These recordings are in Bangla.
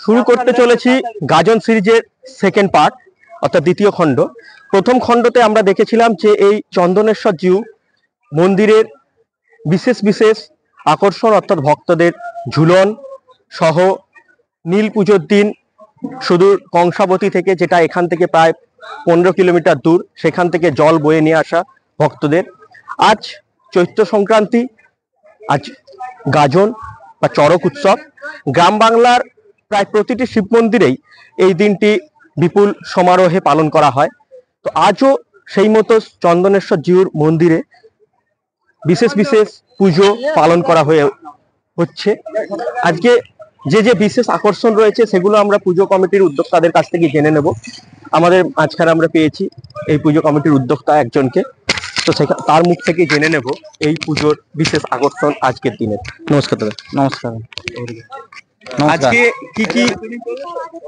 শুরু করতে চলেছি গাজন সিরিজের সেকেন্ড পার্ট অর্থাৎ দ্বিতীয় খণ্ড। প্রথম খণ্ডতে আমরা দেখেছিলাম যে এই চন্দনেশ্বর জিউ মন্দিরের বিশেষ বিশেষ আকর্ষণ অর্থাৎ ভক্তদের ঝুলন সহ নীল পুজোর দিন সুদূর কংসাবতী থেকে, যেটা এখান থেকে প্রায় 15 কিলোমিটার দূর, সেখান থেকে জল বয়ে নিয়ে আসা ভক্তদের। আজ চৈত্র সংক্রান্তি, আজ গাজন বা চড়ক উৎসব। গ্রাম বাংলার প্রায় প্রতিটি শিব মন্দিরেই এই দিনটি বিপুল সমারোহে পালন করা হয়। তো আজও সেই মতো চন্দনেশ্বর জিউর মন্দিরে বিশেষ বিশেষ পুজো পালন করা হচ্ছে। আজকে যে যে বিশেষ আকর্ষণ রয়েছে সেগুলো আমরা পুজো কমিটির উদ্যোক্তাদের কাছ থেকে জেনে নেব। আমাদের মাঝখানে আমরা পেয়েছি এই পুজো কমিটির উদ্যোক্তা একজনকে, তো তার মুখ থেকে জেনে নেব এই পুজোর বিশেষ আকর্ষণ আজকের দিনে। নমস্কার দাদা। নমস্কার। আজকে কি কি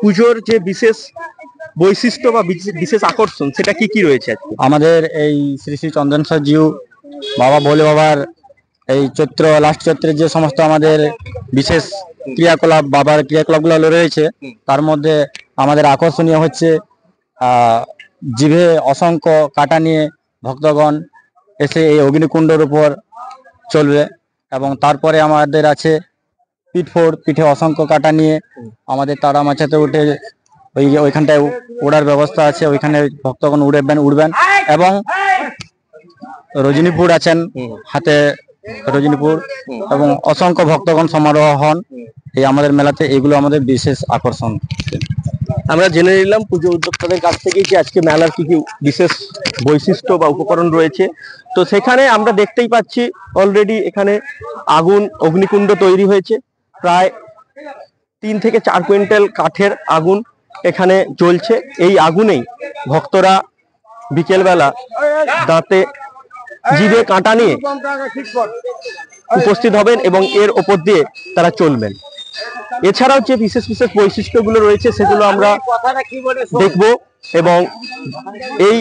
পুজোর যে বিশেষ বৈশিষ্ট্য বা বিশেষ আকর্ষণ সেটা কি কি রয়েছে আজকে? আমাদের এই শ্রী শ্রী চন্দনেশ্বর জিউ বাবা ভোলে বাবার এই লাস্ট চৈত্রের যে সমস্ত আমাদের বিশেষ ক্রিয়াকলাপ, বাবার ক্রিয়াকলাপগুলো রয়েছে, তার মধ্যে আমাদের আকর্ষণীয় হচ্ছে জিভে অসংখ্য কাটা নিয়ে ভক্তগণ এসে এই অগ্নিকুণ্ডের উপর চলবে। এবং তারপরে আমাদের আছে পিঠে অসংখ্য কাটা নিয়ে আমাদের তারা মাচাতে উঠে ওইখানটায় ওড়ার ব্যবস্থা আছে, ওইখানে ভক্তগণ উড়বেন। এবং রজনীপুর আছেন হাতে, রজনীপুর এবং অসংখ্য ভক্তগণ সমারোহ হন এই আমাদের মেলাতে। এগুলো আমাদের বিশেষ আকর্ষণ। আমরা জেনে নিলাম পুজো উদ্যোক্তাদের কাছ থেকে যে আজকে মেলার কি কি বিশেষ বৈশিষ্ট্য বা উপকরণ রয়েছে। তো সেখানে আমরা দেখতেই পাচ্ছি অলরেডি এখানে অগ্নিকুণ্ড তৈরি হয়েছে। প্রায় 3 থেকে 4 কুইন্টাল কাঠের আগুন এখানে জ্বলছে। এই আগুনেই ভক্তরা বিকেলবেলা দাঁতে জিভে কাঁটা নিয়ে উপস্থিত হবেন এবং এর ওপর দিয়ে তারা চলবেন। এছাড়াও যে বিশেষ বিশেষ বৈশিষ্ট্যগুলো রয়েছে সেগুলো আমরা দেখব এবং এই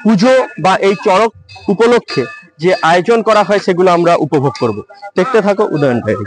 পুজো বা এই চড়ক উপলক্ষে যে আয়োজন করা হয় সেগুলো আমরা উপভোগ করব। দেখতে থাকো উদয়ন ডায়েরি।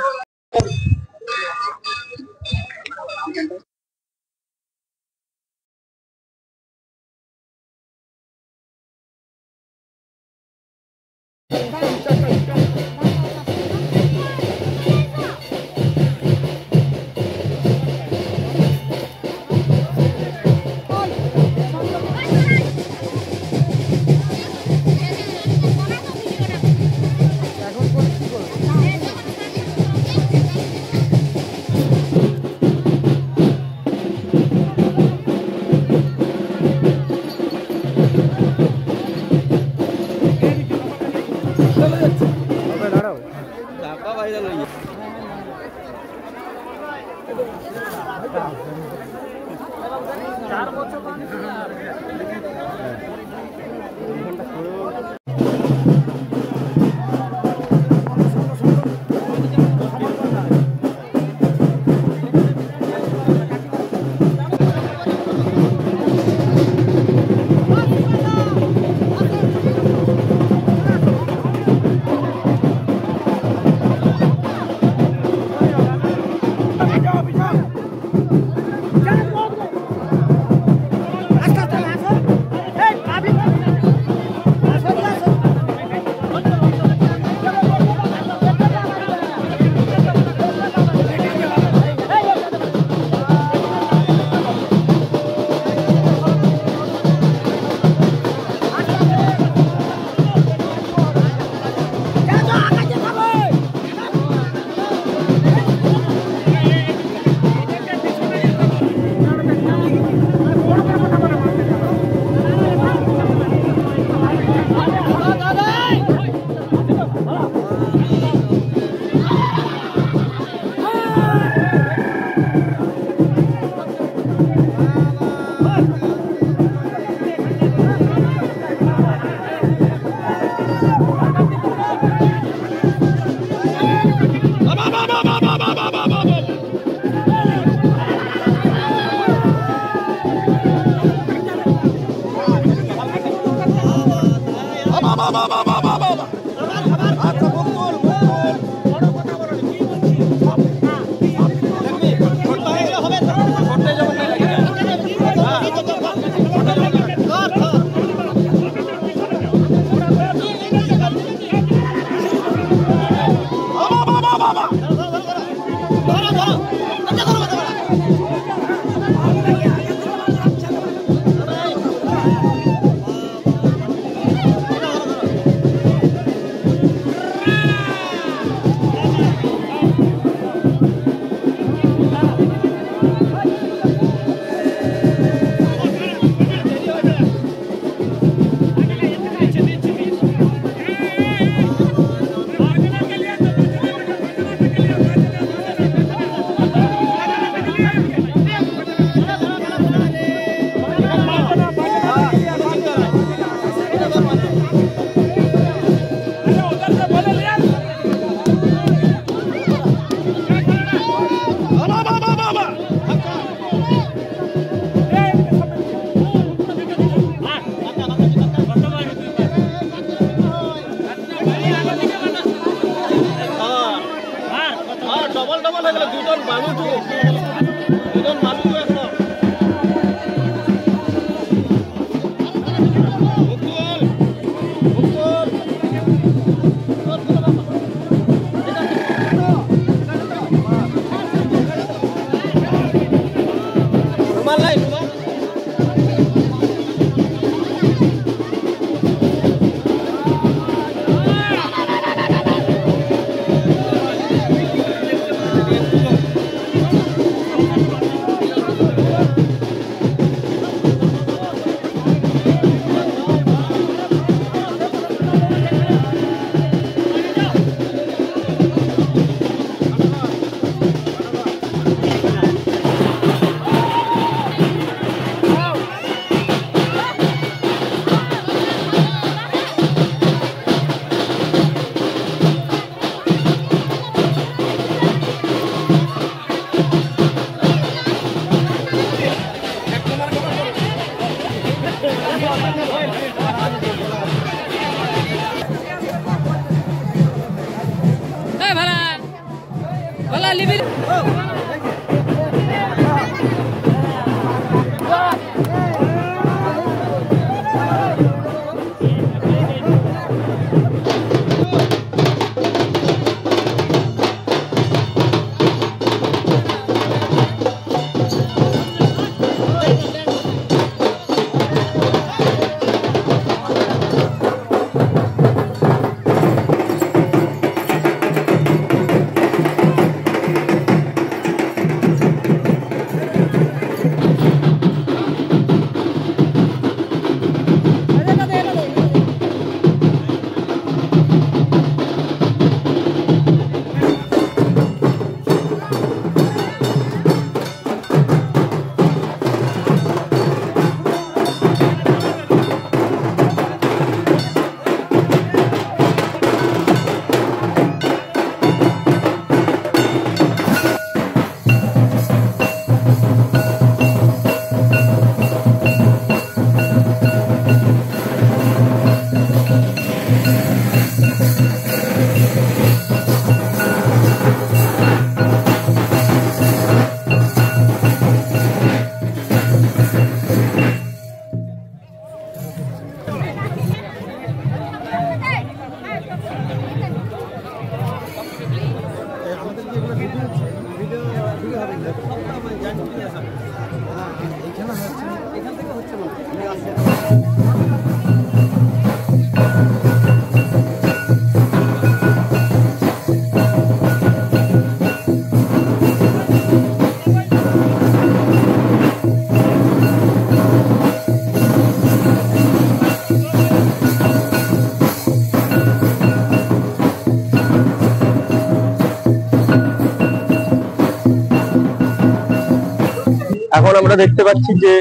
এখন আমরা দেখতে পাচ্ছি যে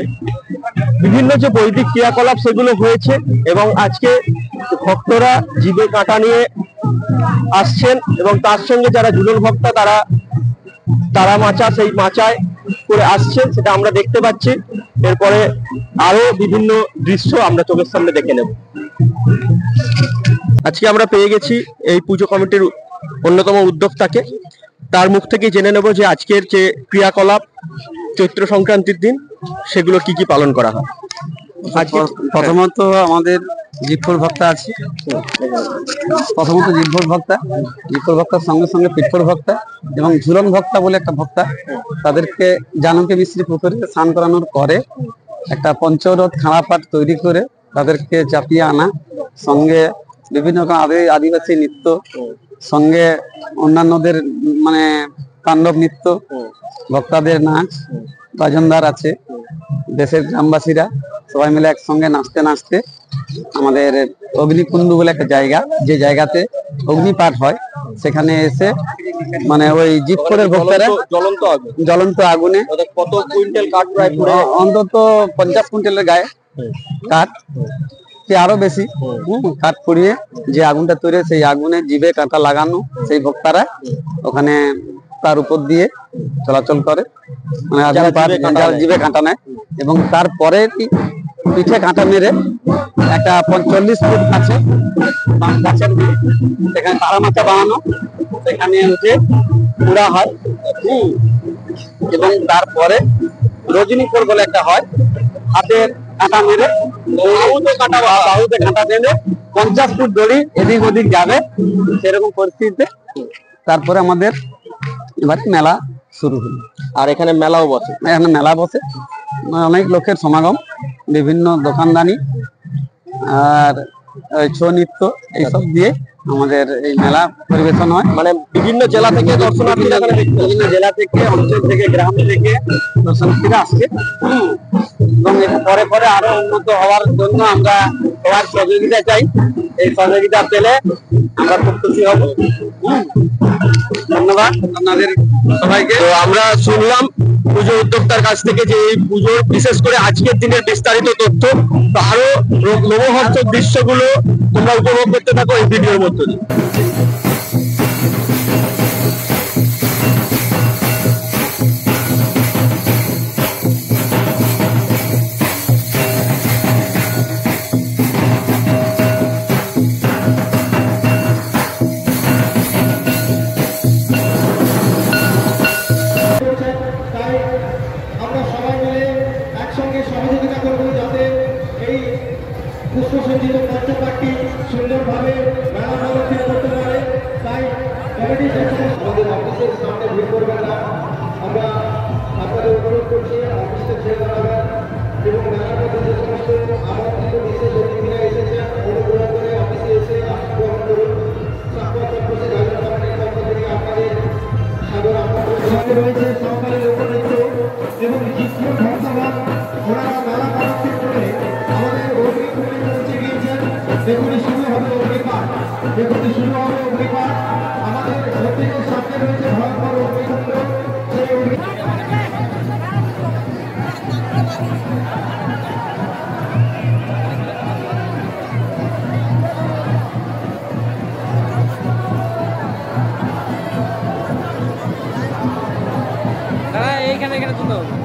বিভিন্ন যে বৈদিক ক্রিয়াকলাপ সেগুলো হয়েছে এবং আজকে ভক্তরা জিভে কাঁটা নিয়ে আসছেন এবং তার সঙ্গে যারা ঝুলন ভক্তা তারা মাচা সেই মাচায় করে আসছেন, সেটা আমরা দেখতে পাচ্ছি। এরপরে আরো বিভিন্ন দৃশ্য আমরা চোখের সামনে দেখে নেব। আজকে আমরা পেয়ে গেছি এই পুজো কমিটির অন্যতম উদ্যোক্তাকে, তার মুখ থেকে জেনে নেব যে আজকের যে ক্রিয়াকলাপ চৈত্র সংক্রান্তির দিন সেগুলো কি কি পালন করা হয়। প্রথমত আমাদের জিতপুর ভক্তা আছে। প্রথমত জিতপুর ভক্তার সঙ্গে সঙ্গে পিঠপুর ভক্তা এবং ঝুলন ভক্তা বলে একটা ভক্তা, তাদেরকে জানকী মিশ্রি পুকুরে স্নান করানোর পরে একটা পঞ্চরথ খাড়া পাট তৈরি করে তাদেরকে চাপিয়ে আনা, সঙ্গে বিভিন্ন রকম আদিবাসী নৃত্য, সঙ্গে অন্যান্যদের মানে তাণ্ডব নৃত্য, ভক্তাদের নাচ, বাজনদার আছে, দেশের গ্রামবাসীরা সবাই মিলে একসঙ্গে নাচতে নাচতে আমাদের অগ্নিকুণ্ড বলে একটা জায়গা, যে জায়গাতে অগ্নিপাঠ হয়, সেখানে এসে মানে ওই জিতপুরের ভক্তরা জ্বলন্ত আগুনে কত কুইন্টাল কাঠ প্রায় অন্তত 50 কুইন্টালের গায়ে কাঠ, কি আরো বেশি কাঠ পুড়িয়ে যে আগুনটা তৈরি, সেই আগুনে জিভে কাঁটা লাগানো সেই ভক্তারা ওখানে তার উপর দিয়ে চলাচল করে, মানে জিভে কাঁটা নেয়। এবং তারপরে পিঠে কাঁটা মেরে একটা 45 ফুট গাছের সেখানে তারা মাথা বানানো, সেখানে উঠে পুরা হয়। এবং তারপরে রজনীপুর বলে একটা হয়, হাতের কাঁটা মেরে বাহুতে কাঁটা মেরে 50 ফুট দড়ি এদিক ওদিক যাবে, সেরকম পরিস্থিতিতে তারপরে আমাদের এবার মেলা শুরু হলো। আর এখানে মেলাও বসে, এখানে মেলা বসে, অনেক লোকের সমাগম, বিভিন্ন দোকানদানি আর ছৌ নৃত্য এইসব দিয়ে আমাদের এই মেলা পরিবেশন হয়। মানে বিভিন্ন জেলা থেকে দর্শনার্থীরা, বিভিন্ন জেলা থেকে, অঞ্চল থেকে, গ্রাম থেকে দর্শনার্থীরা আসছে। এবং পরে পরে আরো উন্নত হওয়ার জন্য আমরা সবার সহযোগিতা চাই, এই সহযোগিতা পেলে আমরা খুব খুশি হব। ধন্যবাদ আপনাদের সবাইকে। তো আমরা শুনলাম পুজো উদ্যোক্তার কাছ থেকে যে এই পুজোর বিশেষ করে আজকের দিনের বিস্তারিত তথ্য, তো আরো লোমহর্ষক দৃশ্যগুলো তোমরা উপভোগ করতে থাকো এই ভিডিওর মধ্যে দিয়ে। পুষ্পসজ্জিত পঞ্চপাঠটি সুন্দরভাবে মেলা প্রদর্শন করতে পারে, তাই কমিটি আমাদের অফিসের সামনে ভিড় করবেন না। আমরা আপনাদের অনুরোধ করছি অফিসে ছেড়ে দাঁড়াবেন এবং মেলার মধ্যে যে সমস্ত আমন্ত্রিত বিশেষ অতিথিরা এসেছেন অনুগ্রহ করে অফিসে এসে আসন গ্রহণ করুন। চক্রবর্তী গাজন কমিটির পক্ষ থেকে আপনাদের সাদর আমন্ত্রণ রয়েছে। সহকারী লোকনৃত্য এবং জিতপুর ভক্তগণ ওনারা মেলা প্রদর্শন করে আমাদের অগ্নিকুণ্ডে পৌঁছে গিয়েছেন। দেখুন শুরু হবে অগ্নিপাঠ, আমাদের হোটেলের সামনে রয়েছে ভয়ঙ্কর অগ্নিকুণ্ড। সেই এখানে তুলতে হবে।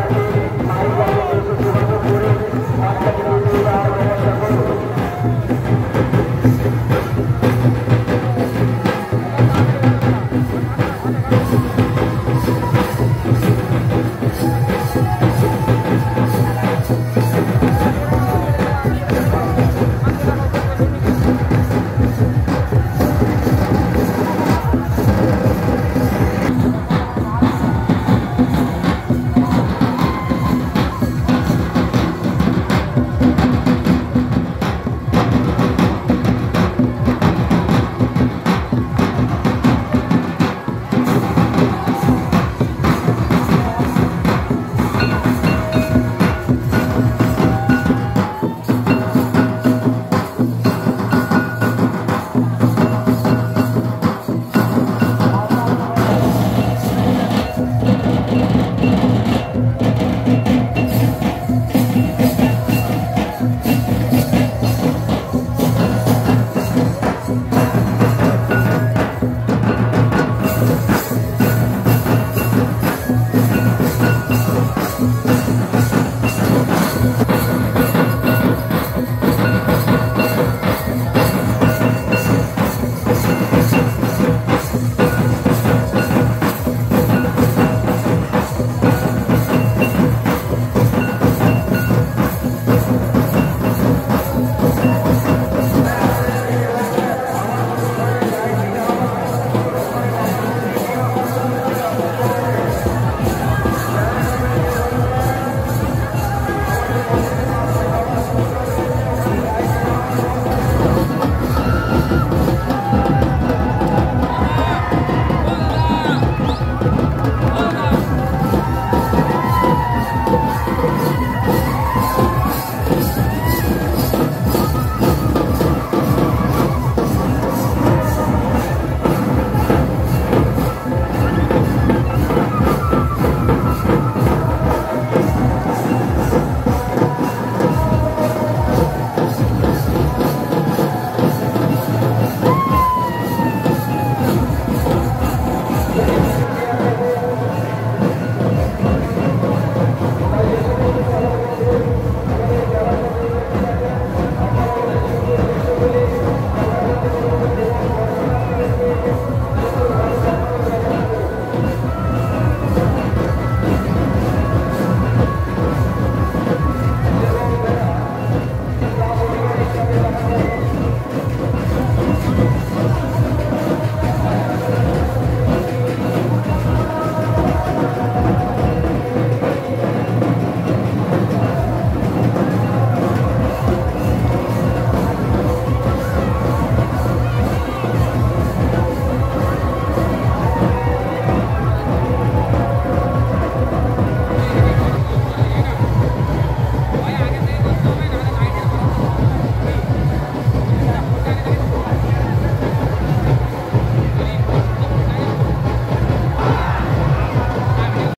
পার্টি